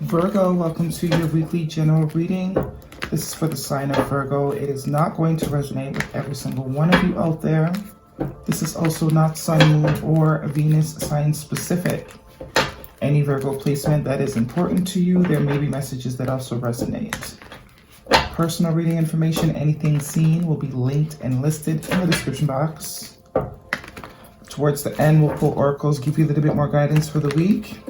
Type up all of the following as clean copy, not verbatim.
Virgo, welcome to your weekly general reading. This is for the sign of Virgo. It is not going to resonate with every single one of you out there. This is also not Sun, Moon, or Venus sign specific. Any Virgo placement that is important to you, there may be messages that also resonate. Personal reading information, anything seen, will be linked and listed in the description box. Towards the end, we'll pull oracles, give you a little bit more guidance for the week.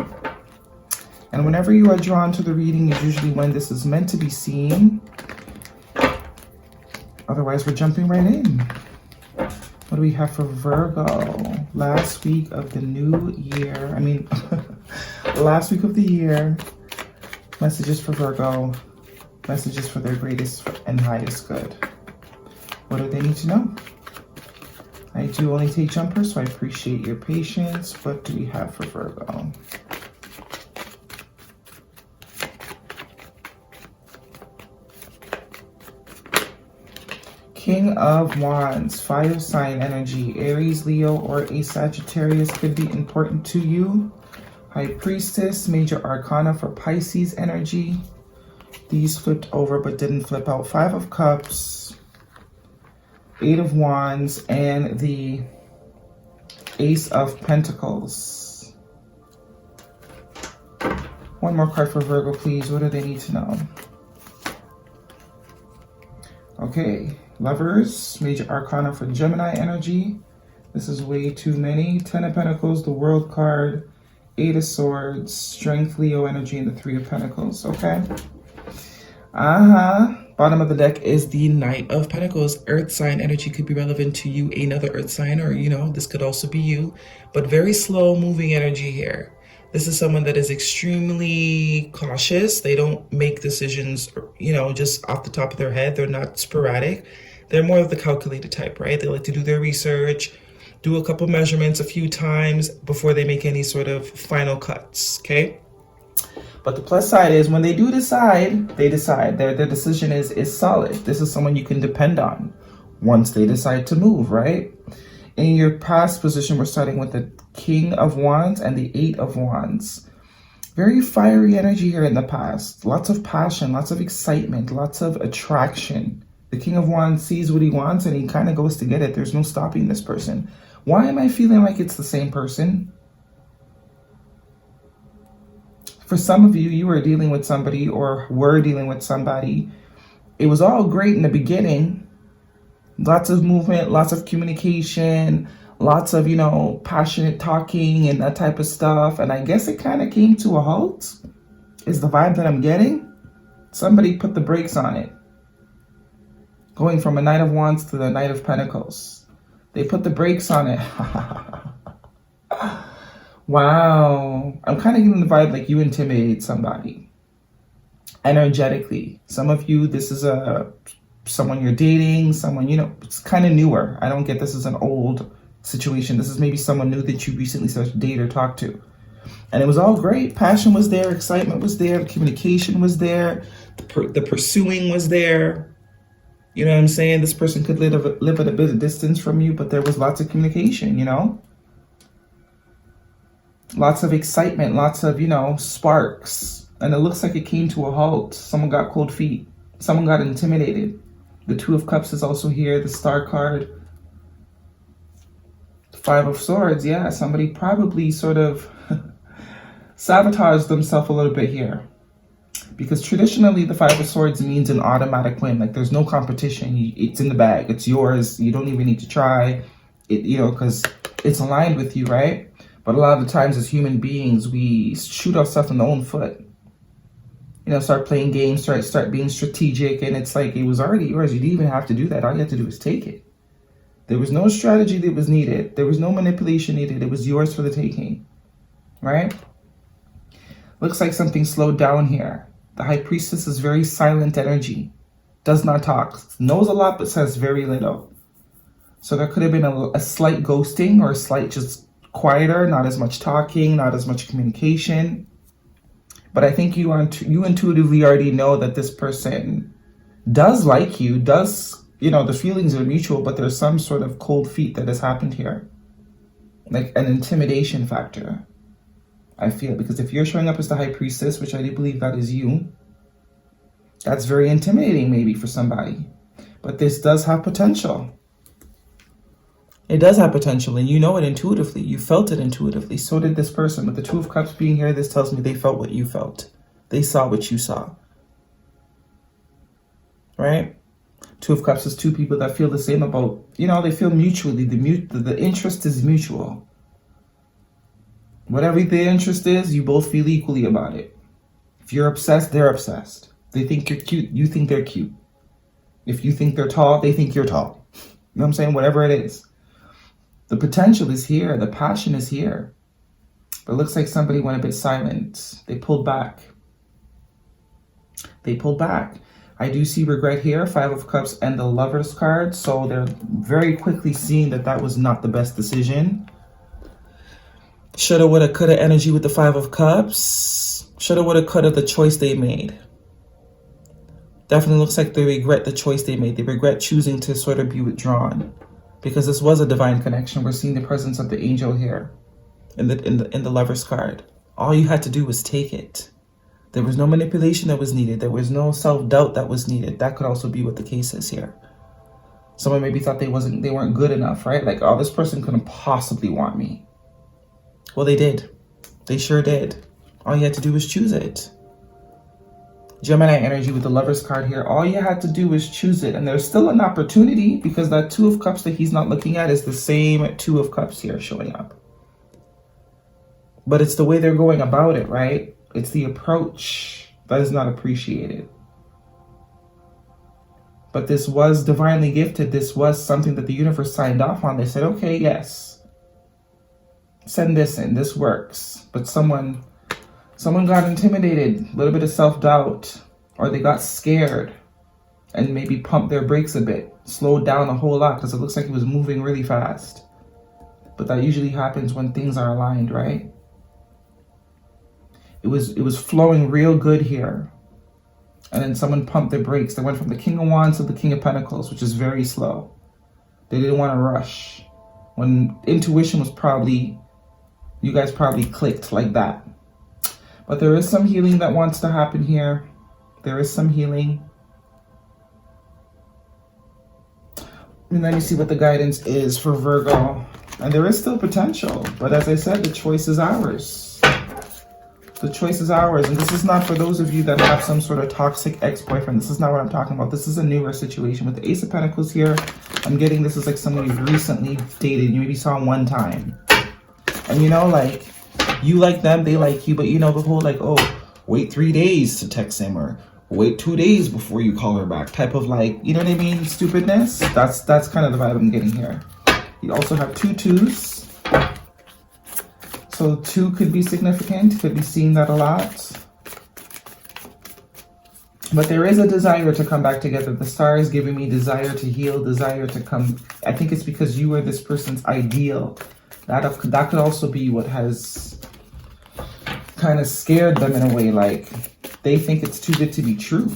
And whenever you are drawn to the reading is usually when this is meant to be seen. Otherwise, we're jumping right in. What do we have for Virgo? Last week of the new year. Last week of the year. Messages for Virgo. Messages for their greatest and highest good. What do they need to know? I do only take jumpers, so I appreciate your patience. What do we have for Virgo? King of Wands, fire sign energy, Aries, Leo, or a Sagittarius could be important to you. High Priestess, major arcana for Pisces energy. These flipped over but didn't flip out. Five of Cups, Eight of Wands, and the Ace of Pentacles. One more card for Virgo, please. What do they need to know? Okay. Lovers, major arcana for Gemini energy. This is way too many. Ten of Pentacles, the World card, Eight of Swords, Strength, Leo energy, and the Three of Pentacles. Okay. Bottom of the deck is the Knight of Pentacles. Earth sign energy could be relevant to you, another earth sign, or, this could also be you. But very slow moving energy here. This is someone that is extremely cautious. They don't make decisions, just off the top of their head. They're not sporadic. They're more of the calculated type, right? They like to do their research, do a couple measurements a few times before they make any sort of final cuts, okay? But the plus side is when they do decide, they decide. Their decision is solid. This is someone you can depend on once they decide to move, right? In your past position, we're starting with the King of Wands and the Eight of Wands. Very fiery energy here in the past. Lots of passion, lots of excitement, lots of attraction. The King of Wands sees what he wants and he kind of goes to get it. There's no stopping this person. Why am I feeling like it's the same person? For some of you, you are dealing with somebody or were dealing with somebody. It was all great in the beginning. Lots of movement, lots of communication, lots of, passionate talking and that type of stuff. And I guess it kind of came to a halt, is the vibe that I'm getting. Somebody put the brakes on it. Going from a Knight of Wands to the Knight of Pentacles. They put the brakes on it. Wow. I'm kind of getting the vibe like you intimidate somebody. Energetically. Some of you, this is someone you're dating, someone, it's kind of newer. I don't get this as an old situation. This is maybe someone new that you recently started to date or talk to. And it was all great. Passion was there. Excitement was there. Communication was there. The pursuing was there. You know what I'm saying? This person could live at a bit of distance from you, but there was lots of communication, Lots of excitement, lots of, sparks. And it looks like it came to a halt. Someone got cold feet. Someone got intimidated. The Two of Cups is also here, the Star card. The Five of Swords, yeah, somebody probably sort of sabotaged themselves a little bit here. Because traditionally, the Five of Swords means an automatic win. Like, there's no competition. It's in the bag. It's yours. You don't even need to try it, because it's aligned with you, right? But a lot of the times as human beings, we shoot ourselves in the own foot. Start playing games, start being strategic, and it's like it was already yours. You didn't even have to do that. All you had to do was take it. There was no strategy that was needed. There was no manipulation needed. It was yours for the taking, right? Looks like something slowed down here. The High Priestess is very silent energy. Does not talk. Knows a lot, but says very little. So there could have been a slight ghosting or a slight just quieter, not as much talking, not as much communication. But I think you intuitively already know that this person does like you, the feelings are mutual, but there's some sort of cold feet that has happened here. Like an intimidation factor. I feel, because if you're showing up as the High Priestess, which I do believe that is you, that's very intimidating maybe for somebody. But this does have potential. It does have potential, and you know it intuitively. You felt it intuitively. So did this person. With the Two of Cups being here, this tells me they felt what you felt. They saw what you saw. Right? Two of Cups is two people that feel the same about, they feel mutually. The interest is mutual. Whatever the interest is, you both feel equally about it. If you're obsessed, they're obsessed. They think you're cute, you think they're cute. If you think they're tall, they think you're tall. You know what I'm saying? Whatever it is. The potential is here. The passion is here. But it looks like somebody went a bit silent. They pulled back. They pulled back. I do see regret here, Five of Cups and the Lovers card. So they're very quickly seeing that that was not the best decision. Shoulda, woulda, coulda energy with the Five of Cups. Shoulda, woulda, coulda the choice they made. Definitely looks like they regret the choice they made. They regret choosing to sort of be withdrawn. Because this was a divine connection. We're seeing the presence of the angel here in the Lovers card. All you had to do was take it. There was no manipulation that was needed. There was no self-doubt that was needed. That could also be what the case is here. Someone maybe thought they weren't good enough, right? Like, oh, this person couldn't possibly want me. Well, they did. They sure did. All you had to do was choose it. Gemini energy with the Lovers card here. All you had to do was choose it. And there's still an opportunity because that Two of Cups that he's not looking at is the same Two of Cups here showing up. But it's the way they're going about it, right? It's the approach that is not appreciated. But this was divinely gifted. This was something that the universe signed off on. They said, okay, yes. Send this in. This works. But someone got intimidated, a little bit of self-doubt, or they got scared and maybe pumped their brakes a bit, slowed down a whole lot because it looks like it was moving really fast. But that usually happens when things are aligned, right? It was flowing real good here. And then someone pumped their brakes. They went from the King of Wands to the King of Pentacles, which is very slow. They didn't want to rush. When intuition was you guys probably clicked like that. But there is some healing that wants to happen here. There is some healing. And then you see what the guidance is for Virgo. And there is still potential. But as I said, the choice is ours. The choice is ours. And this is not for those of you that have some sort of toxic ex-boyfriend. This is not what I'm talking about. This is a newer situation. With the Ace of Pentacles here, I'm getting this is like someone you've recently dated. You maybe saw one time. And like, you like them, they like you, but the whole like, oh, wait 3 days to text him or wait 2 days before you call her back type of like, you know what I mean, stupidness. That's kind of the vibe I'm getting here. You also have 2 2s. So 2 could be significant, could be seeing that a lot. But there is a desire to come back together. The star is giving me desire to heal, desire to come. I think it's because you are this person's ideal. That could also be what has kind of scared them in a way, like they think it's too good to be true.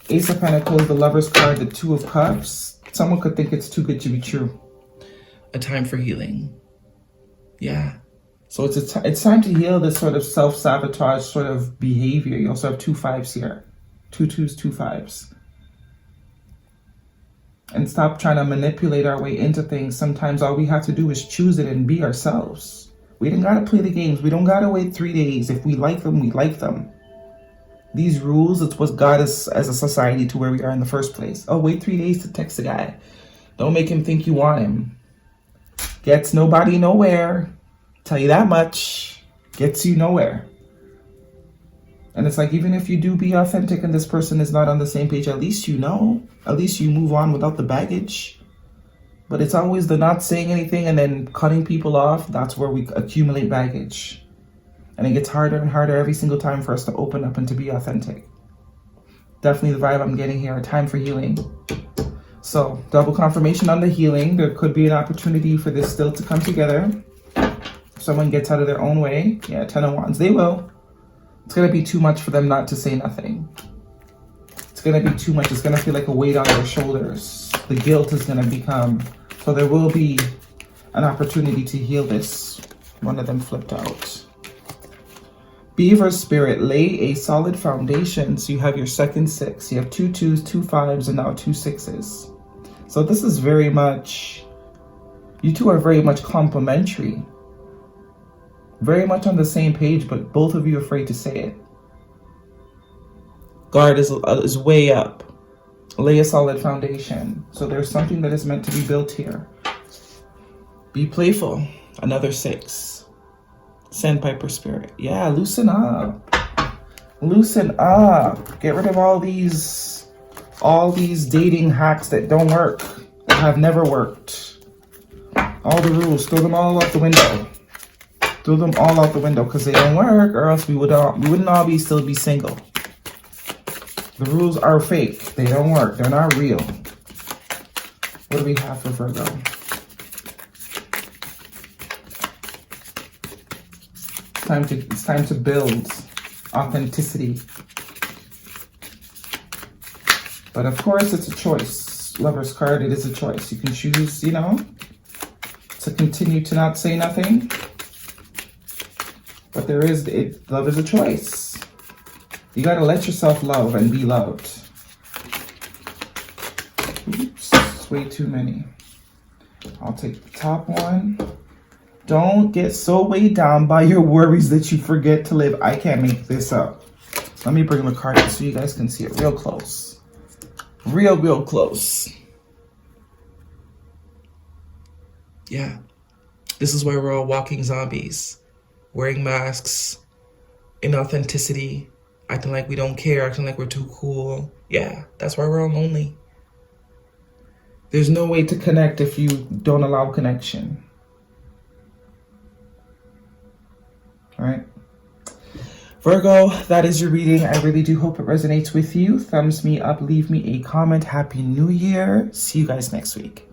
Ace of Pentacles, the Lovers card, the Two of Cups. Someone could think it's too good to be true. A time for healing. Yeah. So it's time to heal this sort of self-sabotage sort of behavior. You also have 2 5s here. 2 2s, 2 5s. And stop trying to manipulate our way into things. Sometimes all we have to do is choose it and be ourselves. We don't gotta play the games. We don't gotta wait 3 days. If we like them, we like them. These rules, it's what got us as a society to where we are in the first place. Oh, wait 3 days to text a guy. Don't make him think you want him. Gets nobody nowhere. Tell you that much. Gets you nowhere. And it's like, even if you do be authentic and this person is not on the same page, at least you know. At least you move on without the baggage. But it's always the not saying anything and then cutting people off. That's where we accumulate baggage. And it gets harder and harder every single time for us to open up and to be authentic. Definitely the vibe I'm getting here. A time for healing. So, double confirmation on the healing. There could be an opportunity for this still to come together. If someone gets out of their own way. Yeah, 10 of Wands. They will. It's going to be too much for them not to say nothing. It's going to be too much. It's going to feel like a weight on their shoulders. The guilt is going to become. So there will be an opportunity to heal this. One of them flipped out. Beaver spirit, lay a solid foundation. So you have your second six. You have 2 2s, 2 5s, and now 2 6s. So this is very much, you two are very much complementary. Very much on the same page, but both of you afraid to say it. Guard is way up. Lay a solid foundation. So there's something that is meant to be built here. Be playful. Another 6. Sandpiper spirit. Yeah, loosen up. Loosen up. Get rid of all these dating hacks that don't work, that have never worked. All the rules, throw them all out the window. Throw them all out the window because they don't work, or else we wouldn't all still be single. The rules are fake. They don't work. They're not real. What do we have for Virgo? It's time to build authenticity. But of course, it's a choice. Lover's card, it is a choice. You can choose, you know, to continue to not say nothing. But love is a choice. You gotta let yourself love and be loved. Oops, it's way too many. I'll take the top one. Don't get so weighed down by your worries that you forget to live. I can't make this up. Let me bring the card in so you guys can see it real close. Real close. Yeah. This is why we're all walking zombies. Wearing masks. Inauthenticity. Acting like we don't care. Acting like we're too cool. Yeah, that's why we're all lonely. There's no way to connect if you don't allow connection. All right. Virgo, that is your reading. I really do hope it resonates with you. Thumbs me up. Leave me a comment. Happy New Year. See you guys next week.